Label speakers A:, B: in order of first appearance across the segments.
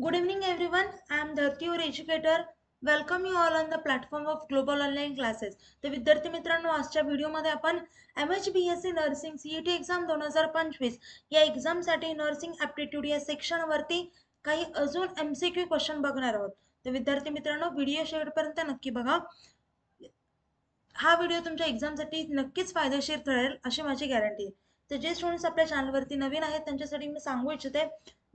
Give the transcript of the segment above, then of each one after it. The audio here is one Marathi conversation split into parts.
A: Good evening, everyone. I am Dharti, your educator. Welcome you all on the platform of Global Online Classes. तर विद्यार्थी मित्रांनो, आजच्या व्हिडिओमध्ये आपण MHBSc नर्सिंग CET एक्झाम 2025 या एक्झामसाठी नर्सिंग ॲप्टिट्यूड या सेक्शनवरती काही अजून MCQ क्वेश्चन बघणार आहोत. तर विद्यार्थी मित्रांनो, व्हिडिओ शेवटपर्यंत नक्की बघा. हा व्हिडिओ तुमच्या एक्झामसाठी नक्कीच फायदेशीर ठरेल अशी माझी गॅरंटी आहे. तर जे स्टुडंट्स आपल्या चॅनलवरती नवीन आहेत त्यांच्यासाठी मी सांगू इच्छिते,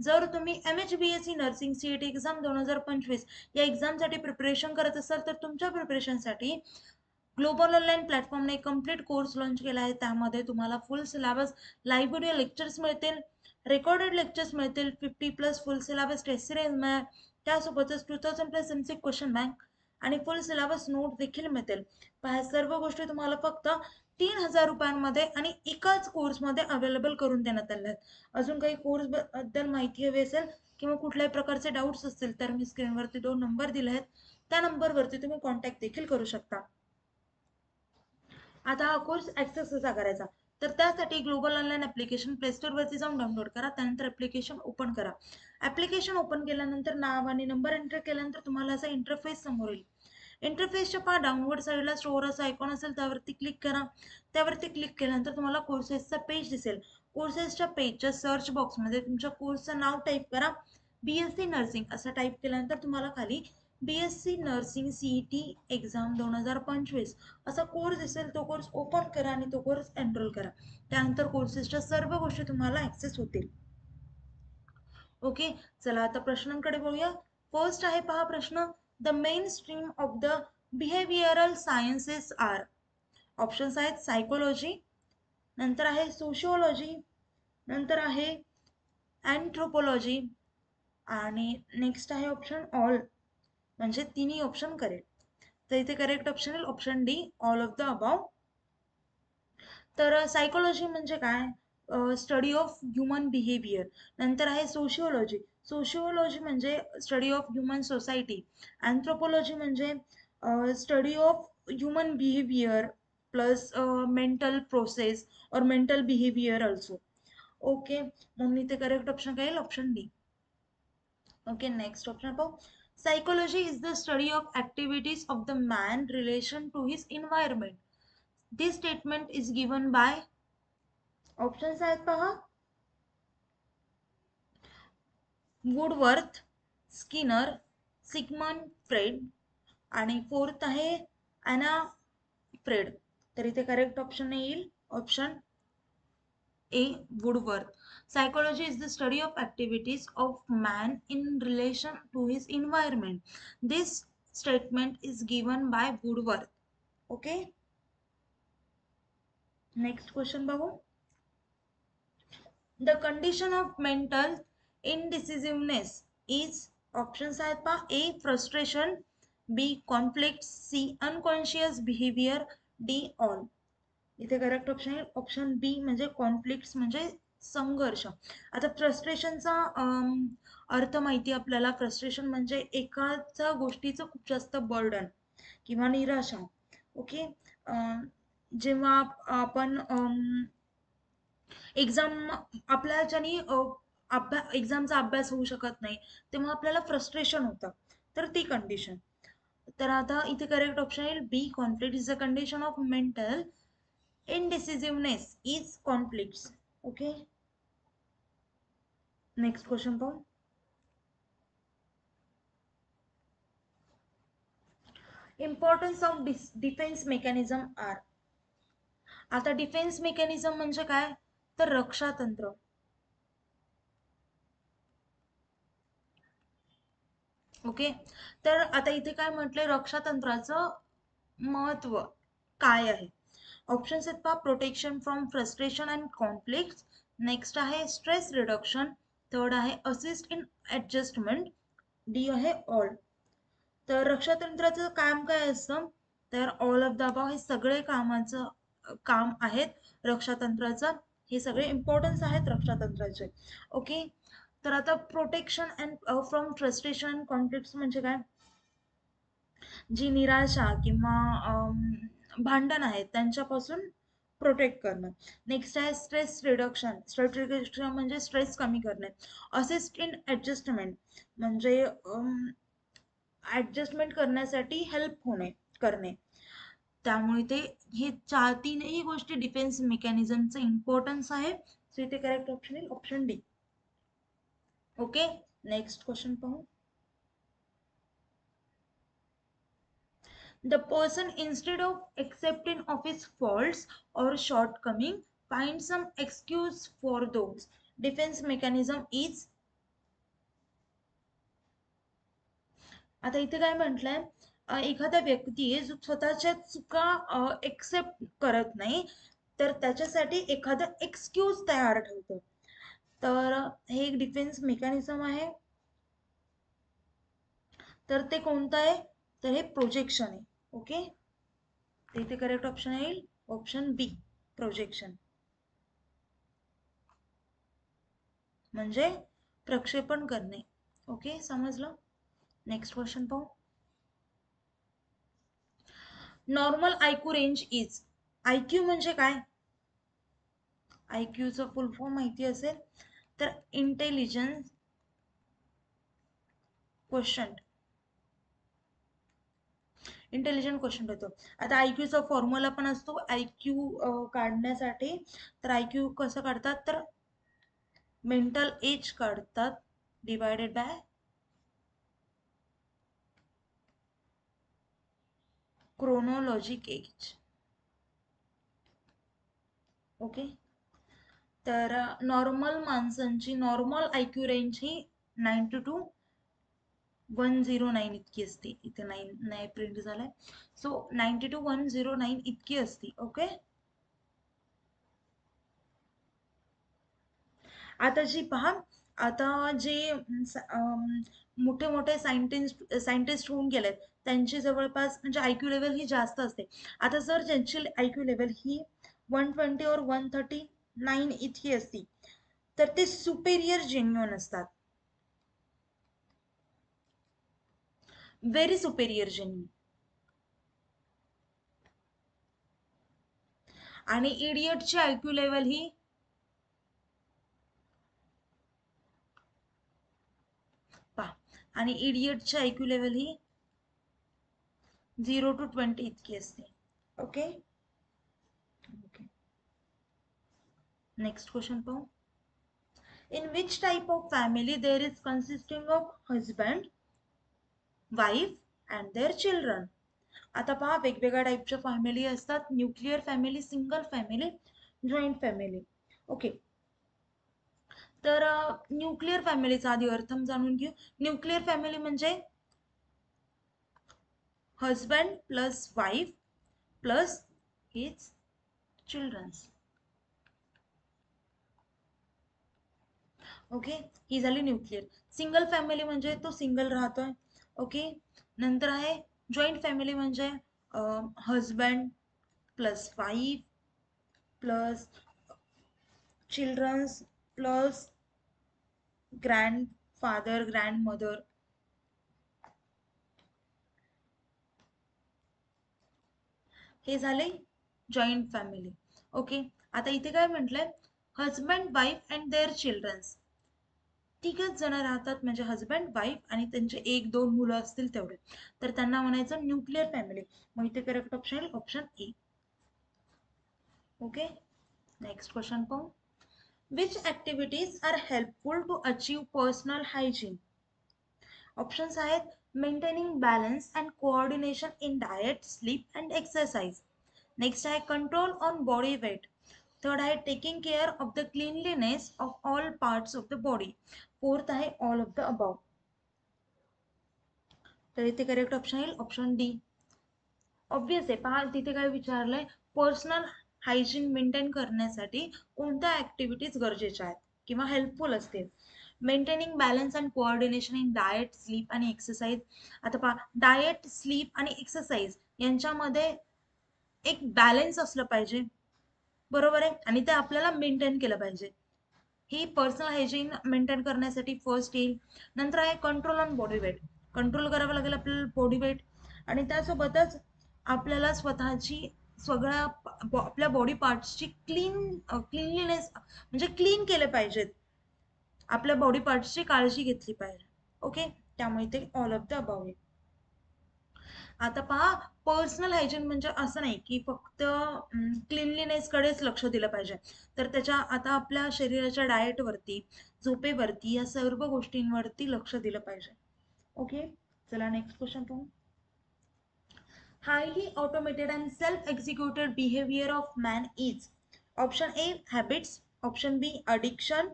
A: जर तुम्ही MHBSc नर्सिंग CET एक्झाम 2025 या एक्झामसाठी प्रिपरेशन करत असाल तर तुमच्या प्रिपरेशनसाठी ग्लोबल ऑनलाईन प्लॅटफॉर्मने कम्प्लीट कोर्स लॉन्च केला आहे. त्यामध्ये तुम्हाला full syllabus, live video lectures मिळतील, रेकॉर्डेड लेक्चर्स मिळतील, 50+ फुल सिलेबस टेस्ट सिरीज मिळेल, त्यासोबतच 2000+ MCQ क्वेश्चन बँक आणि फुल सिलेबस नोट देखील मिळतील. ह्या सर्व गोष्टी तुम्हाला फक्त 3000 रुपयांमध्ये आणि एकाच कोर्समध्ये अवेलेबल करून देण्यात आल्या आहेत. अजून काही कोर्स बद्दल माहिती हवी असेल किंवा कुठल्याही प्रकारचे डाऊट्स असतील तर मी स्क्रीनवरती 2 नंबर दिले आहेत, त्या नंबरवरती तुम्ही कॉन्टॅक्ट देखील करू शकता. आता हा कोर्स ऍक्सेस कसा करायचा, तर त्यासाठी ग्लोबल ऑनलाईन ऍप्लिकेशन प्ले स्टोअरवरती जाऊन डाउनलोड करा. त्यानंतर ऍप्लिकेशन ओपन करा. ऍप्लिकेशन ओपन केल्यानंतर नाव आणि नंबर एंटर केल्यानंतर तुम्हाला असा इंटरफेस समोर येईल. इंटरफेसच्या पहा डाउनवर्ड साईडला स्टोअर असा आयकॉन असेल, त्यावरती क्लिक करा. त्यावरती क्लिक केल्यानंतर तुम्हाला कोर्सेसचा पेज दिसेल. कोर्सेसच्या पेजच्या सर्च बॉक्समध्ये तुमच्या कोर्सचं नाव टाईप करा. BSc नर्सिंग असं टाईप केल्यानंतर तुम्हाला खाली BSc नर्सिंग CET एक्झाम 2025 असा कोर्स दिसेल. तो कोर्स ओपन करा आणि तो कोर्स एनरोल करा. त्यानंतर कोर्सेसच्या सर्व गोष्टी तुम्हाला ऍक्सेस होतील. ओके, चला आता प्रश्नांकडे बघूया. फर्स्ट आहे पहा प्रश्न, the mainstream of the behavioural sciences are. Options आहेत सायकोलॉजी, नंतर आहे सोशिओलॉजी, नंतर आहे अँथ्रोपोलॉजी आणि नेक्स्ट आहे ऑप्शन ऑल, म्हणजे तिन्ही ऑप्शन करेक्ट. तर इथे करेक्ट ऑप्शन येईल option D, all of the above. तर सायकोलॉजी म्हणजे काय, स्टडी ऑफ ह्युमन बिहेवियर. नंतर आहे सोशिओलॉजी, सोशिओलॉजी म्हणजे study of human society. Anthropology म्हणजे study of human behaviour plus mental process और मेंटल बिहेवियर ऑल्सो. ओके, म्हणून इथे करेक्ट ऑप्शन काय येईल option D. Okay, next option पाहू. Psychology is the study of activities of the man relation to his environment. This statement is given by. Options आहेत पहा, वुडवर्थ, स्किनर, सिग्मंड फ्रेड आणि फोर्थ आहे ॲना फ्रेड. तर इथे करेक्ट ऑप्शन येईल option A, Woodworth. Psychology is the study of activities of man in relation to his environment. This statement is given by Woodworth. Okay. Next question बघू. The condition of mental indecisiveness is, options आहेत पहा, A frustration, B conflict, C unconscious behavior, D all. इथे करेक्ट ऑप्शन आहे ऑप्शन बी, म्हणजे कॉन्फ्लिक्ट्स म्हणजे संघर्ष. आता फ्रस्ट्रेशनचा अर्थ माहिती आपल्याला. फ्रस्ट्रेशन म्हणजे एखाद्या गोष्टीचं खूप जास्त बर्डन किंवा निराशा. ओके, जेव्हा आपण एक्झाम आपल्या ज्याने एक्झामचा अभ्यास होऊ शकत नाही तेव्हा आपल्याला फ्रस्ट्रेशन होतं, तर ती कंडिशन. तर आता इथे करेक्ट ऑप्शन येईल B, conflict is the condition of mental indecisiveness is conflicts. Okay, next question पाहू. Importance of defense mechanism are. आता डिफेन्स मेकॅनिझम म्हणजे काय, तर रक्षातंत्र. ओके, तर आता इथे काय म्हटलंय, रक्षातंत्राचं महत्व काय आहे. ऑप्शन्स आहेत पहा, protection from frustration and conflict, next आहे स्ट्रेस रिडक्शन, थर्ड आहे असिस्ट इन ऍडजस्टमेंट, डी आहे ऑल. तर रक्षातंत्राचं काम काय असतं, तर ऑल ऑफ द अबाव हे सगळे कामाचं काम आहेत रक्षातंत्राचं. हे सगळे इम्पॉर्टन्स आहेत रक्षातंत्राचे. ओके, तर आता protection and from frustration and conflict म्हणजे काय, जी निराशा किंवा भांडण आहेत त्यांच्यापासून प्रोटेक्ट करणं. नेक्स्ट आहे स्ट्रेस रिडक्शन. स्ट्रेस रिडक्शन म्हणजे स्ट्रेस कमी करणे. असिस्ट इन ऍडजस्टमेंट म्हणजे ऍडजस्टमेंट करण्यासाठी हेल्प होणे करणे. त्यामुळे ते हे तीनही गोष्टी डिफेन्स मेकॅनिझमचं इम्पॉर्टन्स आहे. सो इथे करेक्ट ऑप्शन येईल option D. Okay, next question पाहू. The person, instead of accepting of his faults or shortcoming, finds some excuse for those. Defense mechanism is. आता इथे काय म्हटलंय, एखादा व्यक्ती जो स्वतःच्या चुका एक्सेप्ट करत नाही तर त्याच्यासाठी एखादा एक्सक्यूज तयार ठेवतो. तर हे एक डिफेन्स मेकॅनिझम आहे. तर ते कोणतं आहे, तर हे प्रोजेक्शन आहे. ओके, इथे करेक्ट ऑप्शन येईल ऑप्शन बी, प्रोजेक्शन म्हणजे प्रक्षेपण करणे. ओके, समजलं. नेक्स्ट क्वेश्चन पाहू. Normal IQ range is. IQ म्हणजे काय, आयक्यूचा फुल फॉर्म माहिती असेल तर इंटेलिजन्स क्वेश्चन, इंटेलिजंट क्वेश्चन येतो. आता आयक्यूचा फॉर्म्युला पण असतो आयक्यू काढण्यासाठी. तर आयक्यू कसं काढतात, तर मेंटल एज काढतात divided by chronologic age. Okay, तर नॉर्मल माणसांची नॉर्मल आयक्यू रेंज ही 90 to 109 इतकी असते. इथे 9 नाही प्रिंट झालाय. सो 90 to 109 इतकी असते. ओके, आता जी पहा, आता जे मोठे मोठे सायंटिस्ट होऊन गेलेत त्यांची जवळपास म्हणजे आयक्यू लेवल ही जास्त असते. आता जर ज्यांची आयक्यू लेवल ही 120 और 139 इतकी असती तर ते सुपेरियर जेन्युअन असतात, व्हेरी सुपेरियर जेन्युअन. आणि इडियटची आयक्यू लेवल ही पहा, आणि इडियटची आयक्यू लेवल ही 0 to 20 इतकी असते. ओके, नेक्स्ट क्वेश्चन पाहू. In which type of family there is consisting of husband, wife and their children. आता पहा, वेगवेगळ्या टाईपच्या फॅमिली असतात. Nuclear family, single family, joint family. Okay, तर न्यूक्लिअर फॅमिलीचा आधी अर्थ जाणून घेऊ. न्यूक्लिअर फॅमिली म्हणजे husband plus wife plus his childrens. Okay, ही झाली न्यूक्लिअर. सिंगल फॅमिली म्हणजे तो सिंगल राहतोय. ओके, नंतर आहे जॉईंट फॅमिली म्हणजे husband plus wife plus childrens plus grandfather grandmother. हे झाले जॉईंट फॅमिली. ओके, आता इथे काय म्हटलंय, husband wife and their childrens, तिघच जण राहतात म्हणजे हजबंड वाईफ आणि त्यांचे 1-2 मुलं असतील तेवढे, तर त्यांना म्हणायचं न्यूक्लिअर फॅमिली. मग इथे करेक्ट ऑप्शन आहे option A. Okay, next question पाहू. Which activities are helpful to achieve personal hygiene. Options आहेत maintaining balance and coordination in diet, sleep and exercise. Next आहे control on body weight. Third आहे taking care of the cleanliness of all parts of the body. Fourth आहे ऑल ऑफ द अबाव. तर इथे करेक्ट ऑप्शन येईल ऑप्शन डी. ऑब्वियस आहे, पहा तिथे काय विचारलंय, पर्सनल हायजीन मेंटेन करण्यासाठी कोणत्या ऍक्टिव्हिटीज गरजेच्या आहेत किंवा हेल्पफुल असतील. Maintaining balance and coordination in diet, sleep आणि एक्सरसाइज. आता पहा, डाएट, स्लीप आणि एक्सरसाइज यांच्यामध्ये एक बॅलन्स असलं पाहिजे, बरोबर आहे, आणि ते आपल्याला मेंटेन केलं पाहिजे. ही पर्सनल हायजीन मेंटेन करण्यासाठी फर्स्ट येईल. नंतर आहे control on body weight. Control करावं लागेल आपल्याला बॉडी वेट, आणि त्यासोबतच आपल्याला स्वतःची सगळ्या आपल्या बॉडी पार्ट्सची क्लीनलीनेस म्हणजे क्लीन केले पाहिजेत, आपल्या बॉडी पार्ट्सची काळजी घेतली पाहिजे. ओके, त्यामुळे ते ऑल ऑफ द अबाव आहे. आता पहा, पर्सनल हायजीन म्हणजे असं नाही की फक्त क्लिनलीनेस कडेच लक्ष दिलं पाहिजे, तर त्याच्या आता आपल्या शरीराच्या डाएटवरती, झोपेवरती, या सर्व गोष्टींवरती लक्ष दिलं पाहिजे. ओके, चला नेक्स्ट क्वेश्चन पाहू. Highly automated and self-executed behavior of man is option A habits, option B addiction,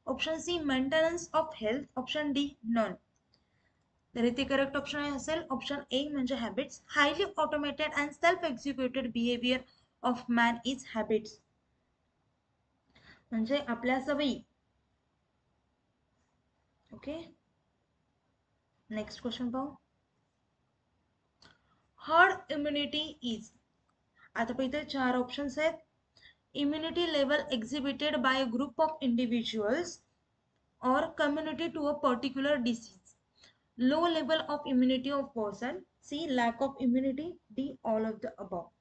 A: option C maintenance of health, option D none. तर इथे करेक्ट ऑप्शन असेल ऑप्शन ए म्हणजे habits. Highly automated and self executed behaviour of man is habits, म्हणजे आपल्या सवयी. ओके, नेक्स्ट क्वेश्चन पाहू. हर्ड इम्युनिटी इज, आता पहिले 4 ऑप्शन्स आहेत. Immunity level exhibited by a group of individuals or community to a particular disease. Low level of immunity of person, C lack of immunity, D all of the above.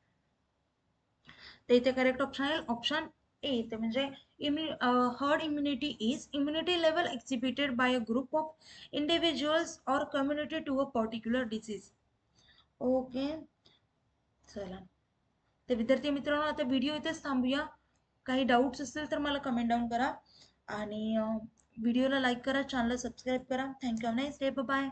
A: तर इथे करेक्ट ऑप्शन आहे ऑप्शन ए, ते म्हणजे herd immunity is immunity level exhibited by a group of individuals or community to a particular disease. Okay, चला. तर विद्यार्थी मित्रांनो, आता व्हिडिओ इथेच थांबूया. काही डाऊट्स असतील तर मला कमेंट डाऊन करा आणि व्हिडिओला लाईक करा, चॅनलला सबस्क्राईब करा. थँक्यू. Nice day, bye.